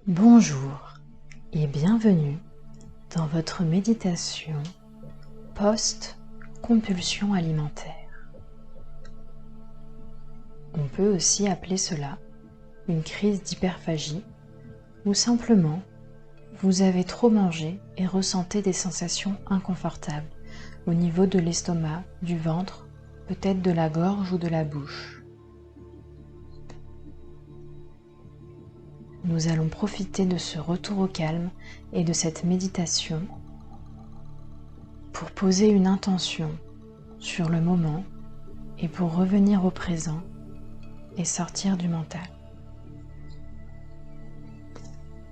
Bonjour et bienvenue dans votre méditation post-compulsion alimentaire. On peut aussi appeler cela une crise d'hyperphagie ou simplement vous avez trop mangé et ressentez des sensations inconfortables au niveau de l'estomac, du ventre, peut-être de la gorge ou de la bouche. Nous allons profiter de ce retour au calme et de cette méditation pour poser une intention sur le moment et pour revenir au présent et sortir du mental.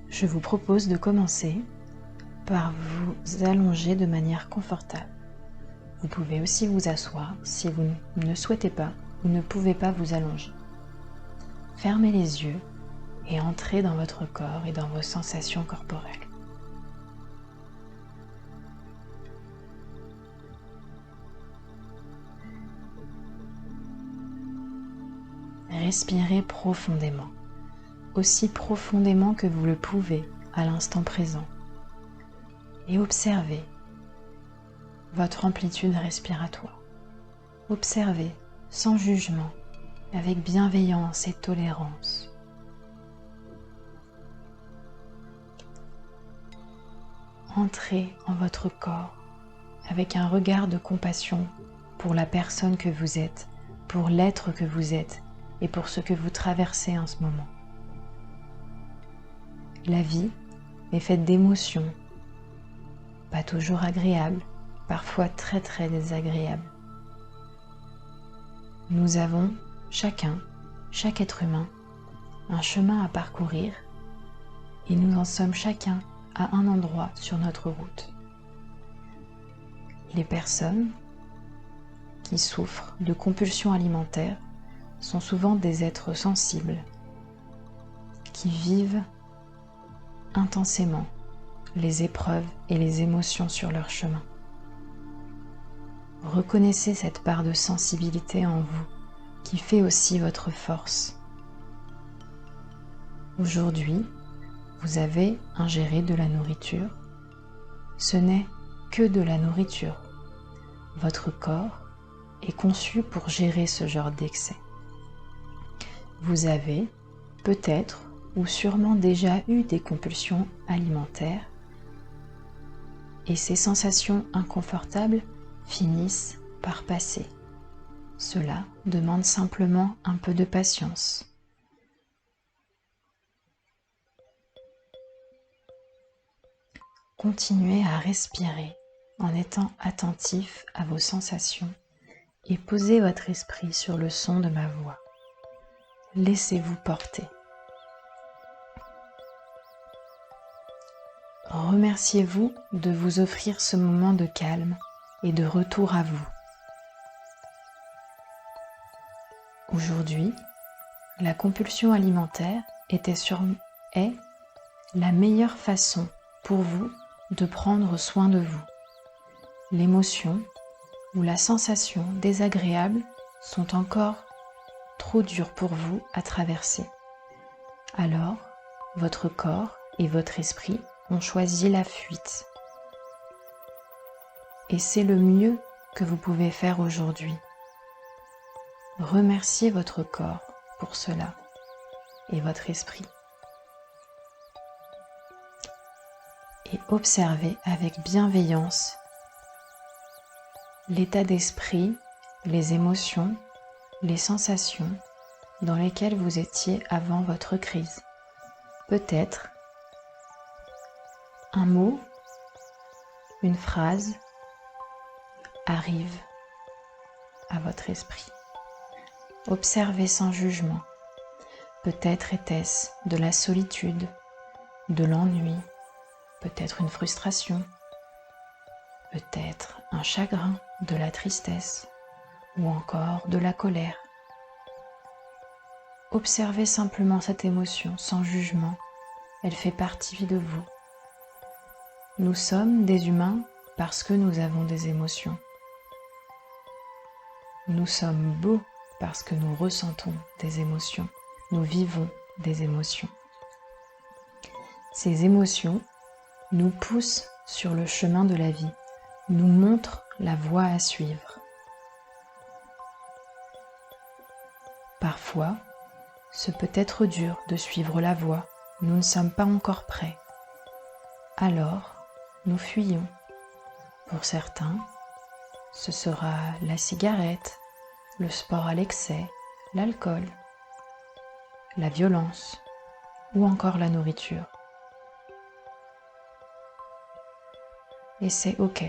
Je vous propose de commencer par vous allonger de manière confortable. Vous pouvez aussi vous asseoir si vous ne souhaitez pas ou ne pouvez pas vous allonger. Fermez les yeux et entrez dans votre corps et dans vos sensations corporelles. Respirez profondément, aussi profondément que vous le pouvez à l'instant présent, et observez votre amplitude respiratoire. Observez sans jugement, avec bienveillance et tolérance. Entrez en votre corps avec un regard de compassion pour la personne que vous êtes, pour l'être que vous êtes et pour ce que vous traversez en ce moment. La vie est faite d'émotions, pas toujours agréables, parfois très très désagréables. Nous avons chaque être humain, un chemin à parcourir et nous en sommes chacun à un endroit sur notre route. Les personnes qui souffrent de compulsions alimentaires sont souvent des êtres sensibles qui vivent intensément les épreuves et les émotions sur leur chemin. Reconnaissez cette part de sensibilité en vous qui fait aussi votre force. Aujourd'hui, vous avez ingéré de la nourriture. Ce n'est que de la nourriture. Votre corps est conçu pour gérer ce genre d'excès. Vous avez peut-être ou sûrement déjà eu des compulsions alimentaires et ces sensations inconfortables finissent par passer. Cela demande simplement un peu de patience. Continuez à respirer en étant attentif à vos sensations et posez votre esprit sur le son de ma voix. Laissez-vous porter. Remerciez-vous de vous offrir ce moment de calme et de retour à vous. Aujourd'hui, la compulsion alimentaire est la meilleure façon pour vous de prendre soin de vous. L'émotion ou la sensation désagréable sont encore trop dures pour vous à traverser. Alors, votre corps et votre esprit ont choisi la fuite. Et c'est le mieux que vous pouvez faire aujourd'hui. Remerciez votre corps pour cela et votre esprit. Et observez avec bienveillance l'état d'esprit, les émotions, les sensations dans lesquelles vous étiez avant votre crise. Peut-être un mot, une phrase arrive à votre esprit. Observez sans jugement. Peut-être était-ce de la solitude, de l'ennui, peut-être une frustration, peut-être un chagrin, de la tristesse ou encore de la colère. Observez simplement cette émotion sans jugement, elle fait partie de vous. Nous sommes des humains parce que nous avons des émotions. Nous sommes beaux parce que nous ressentons des émotions, nous vivons des émotions. Ces émotions nous poussent sur le chemin de la vie, nous montrent la voie à suivre. Parfois, ce peut être dur de suivre la voie, nous ne sommes pas encore prêts. Alors, nous fuyons. Pour certains, ce sera la cigarette, le sport à l'excès, l'alcool, la violence ou encore la nourriture. Et c'est OK.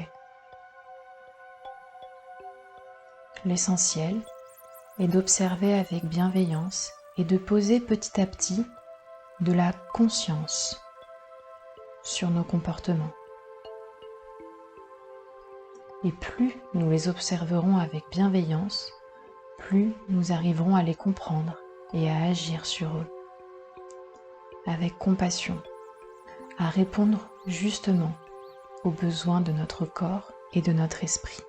L'essentiel est d'observer avec bienveillance et de poser petit à petit de la conscience sur nos comportements. Et plus nous les observerons avec bienveillance, plus nous arriverons à les comprendre et à agir sur eux avec compassion, à répondre justement aux besoins de notre corps et de notre esprit.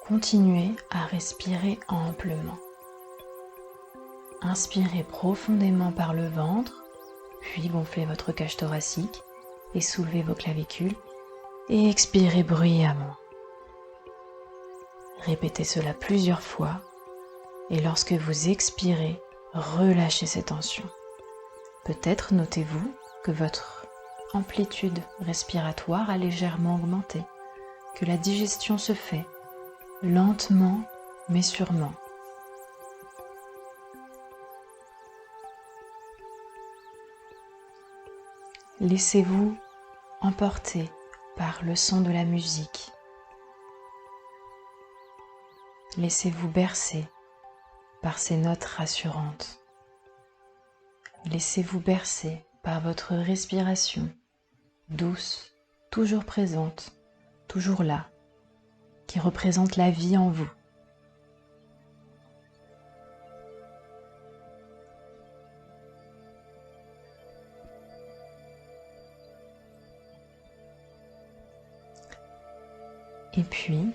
Continuez à respirer amplement. Inspirez profondément par le ventre, puis gonflez votre cage thoracique et soulevez vos clavicules et expirez bruyamment. Répétez cela plusieurs fois et lorsque vous expirez, relâchez ces tensions. Peut-être notez-vous que votre amplitude respiratoire a légèrement augmenté, que la digestion se fait lentement mais sûrement. Laissez-vous emporter par le son de la musique. Laissez-vous bercer par ces notes rassurantes. Laissez-vous bercer par votre respiration douce, toujours présente, toujours là, qui représente la vie en vous. Et puis,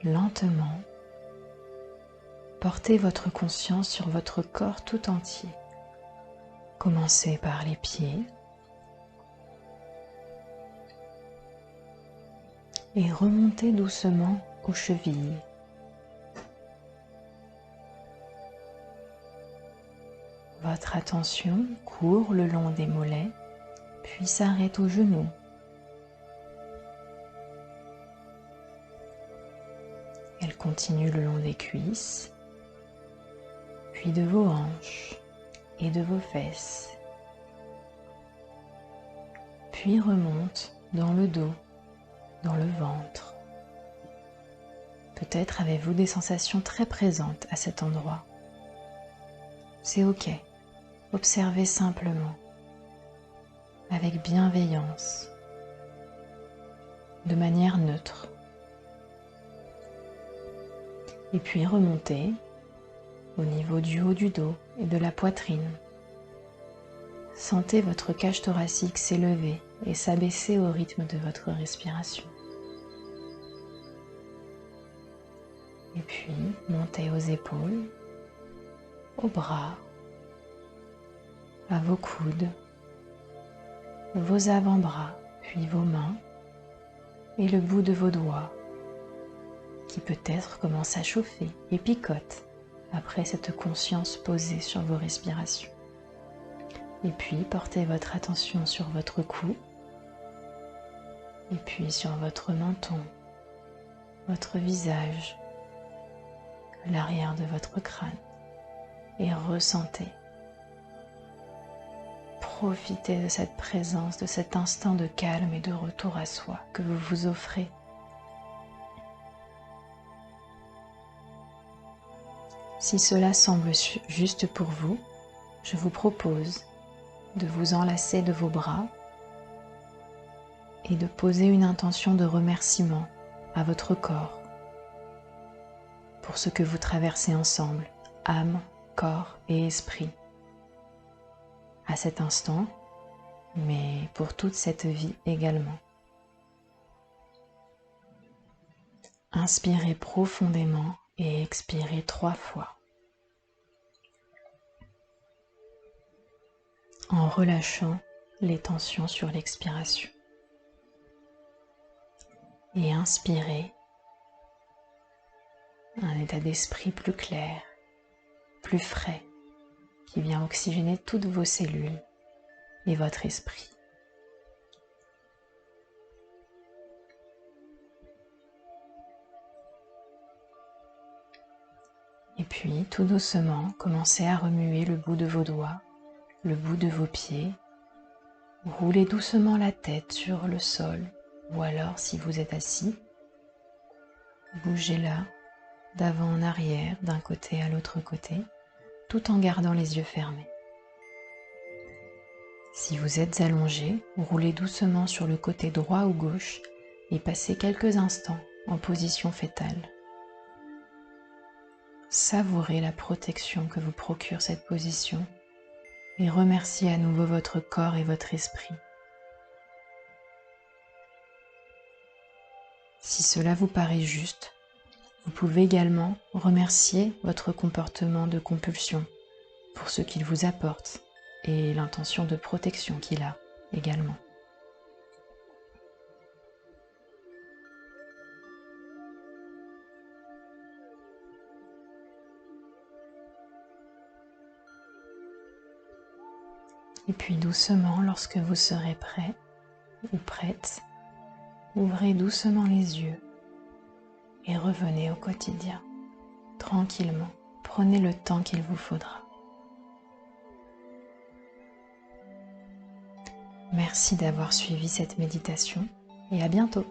lentement, portez votre conscience sur votre corps tout entier. Commencez par les pieds et remontez doucement aux chevilles. Votre attention court le long des mollets, puis s'arrête aux genoux. Elle continue le long des cuisses, puis de vos hanches et de vos fesses, puis remonte dans le dos, dans le ventre. Peut-être avez-vous des sensations très présentes à cet endroit. C'est OK. Observez simplement, avec bienveillance, de manière neutre. Et puis remontez au niveau du haut du dos et de la poitrine. Sentez votre cage thoracique s'élever et s'abaisser au rythme de votre respiration. Et puis montez aux épaules, aux bras, à vos coudes, vos avant-bras, puis vos mains et le bout de vos doigts qui peut-être commence à chauffer et picote après cette conscience posée sur vos respirations. Et puis portez votre attention sur votre cou et puis sur votre menton, votre visage, l'arrière de votre crâne et ressentez. Profitez de cette présence, de cet instant de calme et de retour à soi que vous vous offrez. Si cela semble juste pour vous, je vous propose de vous enlacer de vos bras et de poser une intention de remerciement à votre corps pour ce que vous traversez ensemble, âme, corps et esprit, à cet instant, mais pour toute cette vie également. Inspirez profondément et expirez 3 fois. en relâchant les tensions sur l'expiration. Et inspirez un état d'esprit plus clair, plus frais, qui vient oxygéner toutes vos cellules et votre esprit. Et puis, tout doucement, commencez à remuer le bout de vos doigts, le bout de vos pieds. Roulez doucement la tête sur le sol, ou alors, si vous êtes assis, bougez-la d'avant en arrière, d'un côté à l'autre côté, tout en gardant les yeux fermés. Si vous êtes allongé, roulez doucement sur le côté droit ou gauche et passez quelques instants en position fétale. Savourez la protection que vous procure cette position et remerciez à nouveau votre corps et votre esprit. Si cela vous paraît juste, vous pouvez également remercier votre comportement de compulsion pour ce qu'il vous apporte et l'intention de protection qu'il a également. Et puis doucement, lorsque vous serez prêt ou prête, ouvrez doucement les yeux et revenez au quotidien, tranquillement. Prenez le temps qu'il vous faudra. Merci d'avoir suivi cette méditation et à bientôt.